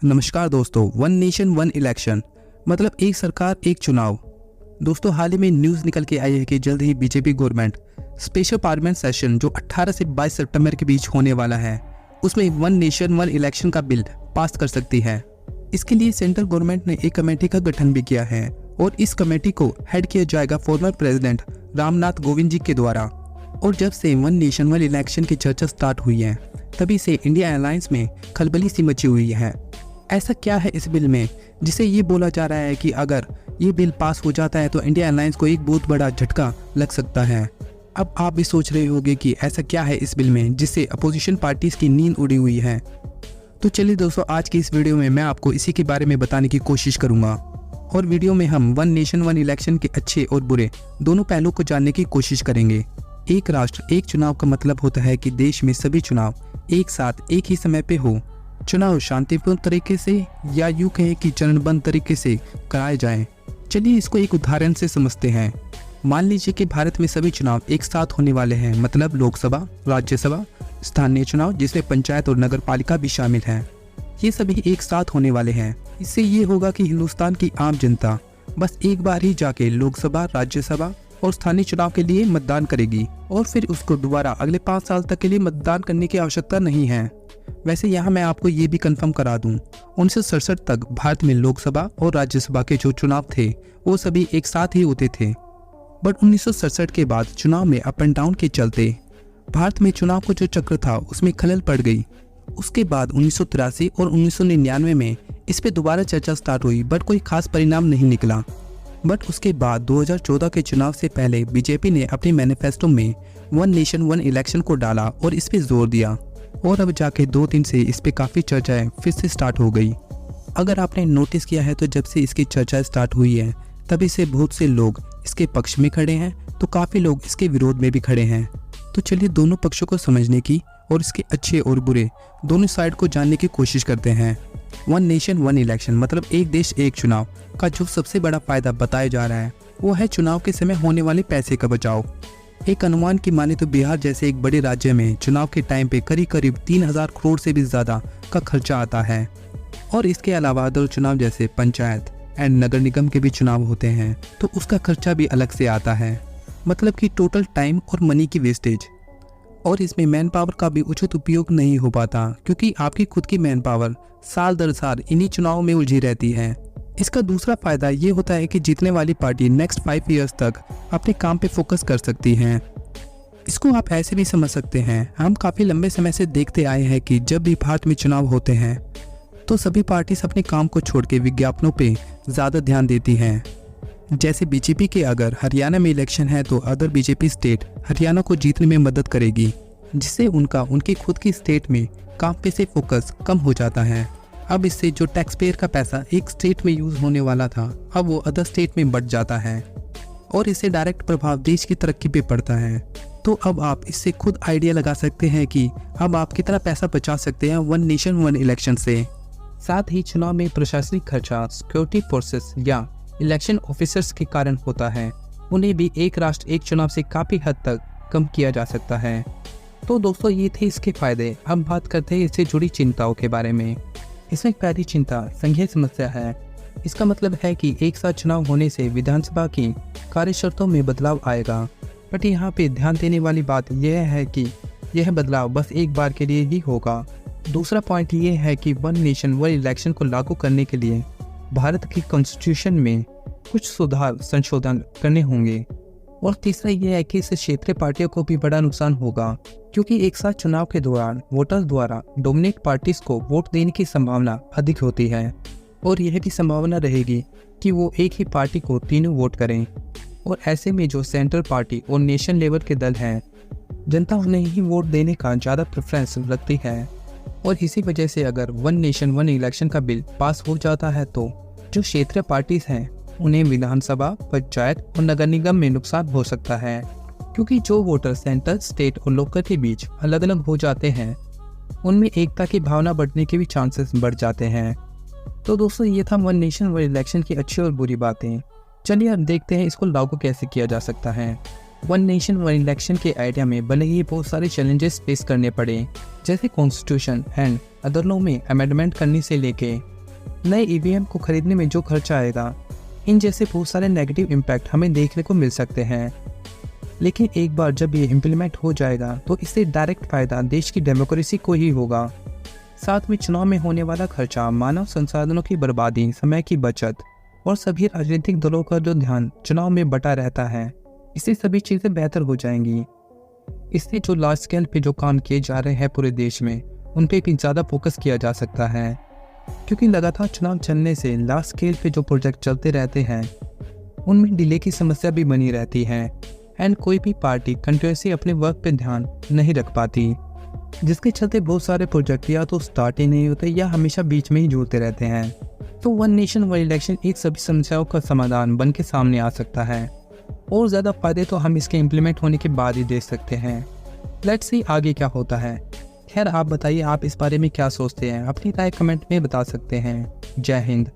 नमस्कार दोस्तों, one nation one election मतलब एक सरकार एक चुनाव। दोस्तों, हाल ही में न्यूज़ निकल के आई है कि जल्द ही BJP government special parliament session जो 18 से 22 सितंबर के बीच होने वाला है, उसमें वन नेशन वन इलेक्शन का बिल पास कर सकती है। इसके लिए सेंट्रल गवर्नमेंट ने एक कमेटी का गठन भी किया है और इस कमेटी को हेड किया जाएगा फॉर्मर प्रेसिडेंट रामनाथ कोविंद जी के द्वारा। और जब से वन नेशन वन इलेक्शन की चर्चा स्टार्ट हुई है, तभी से इंडिया अलायंस में खलबली सी मची हुई है। ऐसा क्या है इस बिल में जिसे ये बोला जा रहा है कि अगर ये बिल पास हो जाता है तो इंडिया अलायंस को एक बहुत बड़ा झटका लग सकता है। अब आप भी सोच रहे होंगे कि ऐसा क्या है इस बिल में जिससे अपोजिशन पार्टीज की नींद उड़ी हुई है। तो चलिए दोस्तों, आज की इस वीडियो में मैं आपको इसी के बारे में बताने की कोशिश करूंगा और वीडियो में हम वन नेशन वन इलेक्शन के अच्छे और बुरे दोनों पहलू को जानने की कोशिश करेंगे। एक राष्ट्र एक चुनाव का मतलब होता है कि देश में सभी चुनाव एक साथ एक ही समय पे हो। चुनाव शांतिपूर्ण तरीके से या यूं कहें कि चरणबद्ध तरीके से कराए जाएं। चलिए इसको एक उदाहरण से समझते हैं। मान लीजिए कि भारत में सभी चुनाव एक साथ होने वाले हैं, मतलब लोकसभा, राज्यसभा, स्थानीय चुनाव जिसमें पंचायत और नगर पालिका भी शामिल है। ये सभी एक साथ होने वाले हैं। इससे ये होगा कि हिंदुस्तान की आम जनता बस एक बार ही जाके लोकसभा, राज्यसभा और स्थानीय चुनाव के लिए मतदान करेगी और फिर उसको दोबारा अगले 5 साल तक के लिए मतदान करने की आवश्यकता नहीं है। वैसे यहाँ मैं आपको ये भी कंफर्म करा दूं, 1967 तक भारत में लोकसभा और राज्यसभा के जो चुनाव थे वो सभी एक साथ ही होते थे। बट 1967 के बाद चुनाव में अप एंड डाउन के चलते भारत में चुनाव का जो चक्र था उसमें खलल पड़ गई। उसके बाद 1983 और 1999 में इस पे दोबारा चर्चा स्टार्ट हुई, बट कोई खास परिणाम नहीं निकला। बट उसके बाद 2014 के चुनाव से पहले बीजेपी ने अपने मैनिफेस्टो में वन नेशन वन इलेक्शन को डाला और इस पे जोर दिया और अब जाके 2 दिन से इस पे काफ़ी चर्चाएं फिर से स्टार्ट हो गई। अगर आपने नोटिस किया है तो जब से इसकी चर्चा स्टार्ट हुई है तभी से बहुत से लोग इसके पक्ष में खड़े हैं तो काफ़ी लोग इसके विरोध में भी खड़े हैं। तो चलिए दोनों पक्षों को समझने की और इसके अच्छे और बुरे दोनों साइड को जानने की कोशिश करते हैं। वन नेशन वन इलेक्शन मतलब एक देश एक चुनाव का जो सबसे बड़ा फायदा बताया जा रहा है वो है चुनाव के समय होने वाले पैसे का बचाव। एक अनुमान की माने तो बिहार जैसे एक बड़े राज्य में चुनाव के टाइम पे करीब 3000 करोड़ से भी ज्यादा का खर्चा आता है। और इसके अलावा अदर चुनाव जैसे पंचायत एंड नगर निगम के भी चुनाव होते हैं तो उसका खर्चा भी अलग से आता है, मतलब कि टोटल टाइम और मनी की वेस्टेज। और इसमें मैन पावर का भी उचित उपयोग नहीं हो पाता क्योंकि आपकी खुद की मैन पावर साल दर साल इन्हीं चुनावों में उलझी रहती है। इसका दूसरा फायदा ये होता है कि जीतने वाली पार्टी नेक्स्ट 5 इयर्स तक अपने काम पे फोकस कर सकती है। इसको आप ऐसे भी समझ सकते हैं, हम काफ़ी लंबे समय से देखते आए हैं कि जब भी भारत में चुनाव होते हैं तो सभी पार्टीज अपने काम को छोड़ के विज्ञापनों पे ज़्यादा ध्यान देती हैं। जैसे बीजेपी के अगर हरियाणा में इलेक्शन है तो अदर बीजेपी स्टेट हरियाणा को जीतने में मदद करेगी, जिससे उनकी खुद की स्टेट में काम पे से फोकस कम हो जाता है। अब इससे जो टैक्स पेयर का पैसा एक स्टेट में यूज होने वाला था अब वो अदर स्टेट में बढ़ जाता है और इससे डायरेक्ट प्रभाव देश की तरक्की पे पड़ता है। तो अब आप इससे खुद आइडिया लगा सकते हैं कि अब आप कितना पैसा बचा सकते हैं वन नेशन वन इलेक्शन से। साथ ही चुनाव में प्रशासनिक खर्चा सिक्योरिटी फोर्सेस या इलेक्शन ऑफिसर्स के कारण होता है, उन्हें भी एक राष्ट्र एक चुनाव से काफ़ी हद तक कम किया जा सकता है। तो दोस्तों, ये थे इसके फायदे। अब बात करते हैं इससे जुड़ी चिंताओं के बारे में। इसमें पहली चिंता संघीय समस्या है। इसका मतलब है कि एक साथ चुनाव होने से विधानसभा की कार्यशर्तों में बदलाव आएगा। बट यहाँ पे ध्यान देने वाली बात यह है कि यह बदलाव बस एक बार के लिए ही होगा। दूसरा पॉइंट ये है कि वन नेशन वन इलेक्शन को लागू करने के लिए भारत की कॉन्स्टिट्यूशन में कुछ सुधार संशोधन करने होंगे। और तीसरा यह है कि इससे क्षेत्रीय पार्टियों को भी बड़ा नुकसान होगा क्योंकि एक साथ चुनाव के दौरान वोटर्स द्वारा डोमिनेट पार्टीज को वोट देने की संभावना अधिक होती है और यह भी संभावना रहेगी कि वो एक ही पार्टी को तीनों वोट करें। और ऐसे में जो सेंट्रल पार्टी और नेशन लेवल के दल हैं, जनता उन्हें ही वोट देने का ज़्यादा प्रेफरेंस रखती है। और इसी वजह से अगर वन नेशन वन इलेक्शन का बिल पास हो जाता है तो जो क्षेत्रीय पार्टीज हैं उन्हें विधानसभा, पंचायत और नगर निगम में नुकसान हो सकता है क्योंकि जो वोटर सेंट्रल, स्टेट और लोकल के बीच अलग अलग हो जाते हैं उनमें एकता की भावना बढ़ने के भी चांसेस बढ़ जाते हैं। तो दोस्तों, ये था वन नेशन वन इलेक्शन की अच्छी और बुरी बातें। चलिए अब देखते हैं इसको लागू कैसे किया जा सकता है। वन नेशन वन इलेक्शन के आइडिया में भले ही बहुत सारे चैलेंजेस फेस करने पड़े, जैसे कॉन्स्टिट्यूशन एंड अदर लॉ में अमेंडमेंट करने से लेके नए ईवीएम को खरीदने में जो खर्चा आएगा, इन जैसे बहुत सारे नेगेटिव इम्पैक्ट हमें देखने को मिल सकते हैं। लेकिन एक बार जब ये इम्प्लीमेंट हो जाएगा तो इससे डायरेक्ट फायदा देश की डेमोक्रेसी को ही होगा। साथ में चुनाव में होने वाला खर्चा, मानव संसाधनों की बर्बादी, समय की बचत और सभी राजनीतिक दलों का जो ध्यान चुनाव में बटा रहता है, इससे सभी चीज़ें बेहतर हो जाएंगी। इससे जो लार्ज स्केल पे जो काम किए जा रहे हैं पूरे देश में, उन पे भी ज़्यादा फोकस किया जा सकता है, क्योंकि लगातार चुनाव चलने से लार्ज स्केल पे जो प्रोजेक्ट चलते रहते हैं उनमें डिले की समस्या भी बनी रहती है एंड कोई भी पार्टी कंटिन्यूसली अपने वर्क पे ध्यान नहीं रख पाती, जिसके चलते बहुत सारे प्रोजेक्ट या तो स्टार्ट ही नहीं होते या हमेशा बीच में ही जुड़ते रहते हैं। तो वन नेशन वन इलेक्शन एक सभी समस्याओं का समाधान बन के सामने आ सकता है और ज़्यादा फायदे तो हम इसके इम्प्लीमेंट होने के बाद ही देख सकते हैं। लेट्स सी आगे क्या होता है। खैर आप बताइए, आप इस बारे में क्या सोचते हैं? अपनी राय कमेंट में बता सकते हैं। जय हिंद।